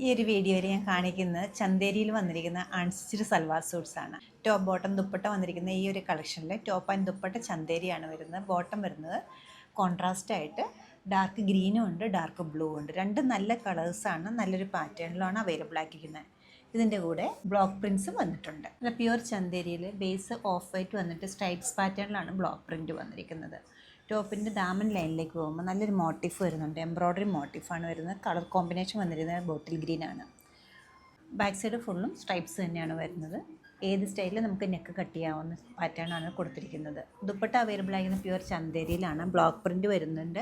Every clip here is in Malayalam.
ഈ ഒരു വീഡിയോയിൽ ഞാൻ കാണിക്കുന്നത് ചന്തേരിയിൽ വന്നിരിക്കുന്ന അൺസ്റ്റിച്ച്ഡ് സൽവാർ സൂട്ട്സ് ആണ്. ടോപ്പ് ബോട്ടം ദുപ്പട്ട വന്നിരിക്കുന്ന ഈ ഒരു കളക്ഷനിൽ ടോപ്പ് ആൻഡ് ദുപ്പട്ട ചന്തേരിയാണ് വരുന്നത്. ബോട്ടം വരുന്നത് കോൺട്രാസ്റ്റ് ആയിട്ട് ഡാർക്ക് ഗ്രീനും ഉണ്ട്, ഡാർക്ക് ബ്ലൂ ഉണ്ട്. രണ്ട് നല്ല കളേഴ്സാണ്, നല്ലൊരു പാറ്റേണിലാണ് അവൈലബിൾ ആക്കിയിരിക്കുന്നത്. ഇതിൻ്റെ കൂടെ ബ്ലോക്ക് പ്രിൻസും വന്നിട്ടുണ്ട്. പ്യുവർ ചന്തേരിയിൽ ബേസ് ഓഫ് വൈറ്റ് വന്നിട്ട് സ്ട്രൈപ്സ് പാറ്റേണിലാണ് ബ്ലോക്ക് പ്രിൻറ്റ് വന്നിരിക്കുന്നത്. ടോപ്പിൻ്റെ ദാമൻ ലൈനിലേക്ക് പോകുമ്പോൾ നല്ലൊരു മോട്ടീഫ് വരുന്നുണ്ട്, എംബ്രോയ്ഡറി മോട്ടീഫാണ് വരുന്നത്. കളർ കോമ്പിനേഷൻ വന്നിരുന്നത് ബോട്ടിൽ ഗ്രീൻ ആണ്. ബാക്ക് സൈഡ് ഫുള്ളും സ്ട്രൈപ്സ് തന്നെയാണ് വരുന്നത്. ഏത് സ്റ്റൈലിൽ നമുക്ക് നെക്ക് കട്ട് ചെയ്യാവുന്ന പാറ്റേൺ ആണ് കൊടുത്തിരിക്കുന്നത്. ദുപ്പട്ട അവൈലബിൾ ആയിരുന്ന പ്യുവർ ചന്തേരിയിലാണ്. ബ്ലോക്ക് പ്രിൻറ്റ് വരുന്നുണ്ട്,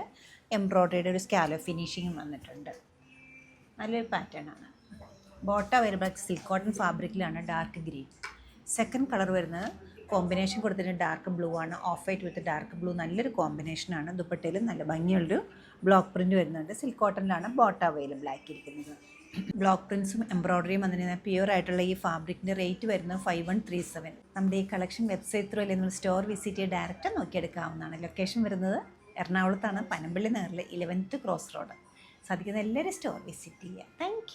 എംബ്രോയ്ഡറിയുടെ ഒരു സ്കാലോ ഫിനിഷിങ്ങും വന്നിട്ടുണ്ട്. നല്ലൊരു പാറ്റേൺ ആണ്. ബോട്ടം അവൈലബിൾ സിൽക്ക് കോട്ടൺ ഫാബ്രിക്കിലാണ്, ഡാർക്ക് ഗ്രീൻ. സെക്കൻഡ് കളർ വരുന്നത് കോമ്പിനേഷൻ കൊടുത്തിട്ട് ഡാർക്ക് ബ്ലൂ ആണ്, off white with dark blue. നല്ലൊരു കോമ്പിനേഷനാണ്. ദുപ്പട്ടയിൽ നല്ല ഭംഗിയുള്ളൊരു ബ്ലോക്ക് പ്രിൻറ്റ് വരുന്നുണ്ട്. സിൽക്ക് കോട്ടണിലാണ് ബോട്ടം അവൈലബിൾ ആക്കിയിരിക്കുന്നത്. ബ്ലോക്ക് പ്രിൻസും എംബ്രോയ്ഡറിയും വന്നിരുന്ന പ്യുവർ ആയിട്ടുള്ള ഈ ഫാബ്രിക്കിൻ്റെ റേറ്റ് വരുന്നത് 5137. നമ്മുടെ ഈ കളക്ഷൻ വെബ്സൈറ്റ് ത്രൂ അല്ലെങ്കിൽ നമ്മൾ സ്റ്റോർ വിസിറ്റ് ചെയ്ത് ഡയറക്റ്റ് നോക്കിയെടുക്കാവുന്നതാണ്. ലൊക്കേഷൻ വരുന്നത് എറണാകുളത്താണ്, പനമ്പള്ളി നഗറിൽ 11th ക്രോസ് റോഡ്. സാധിക്കുന്ന എല്ലാവരും സ്റ്റോർ വിസിറ്റ് ചെയ്യുക. താങ്ക്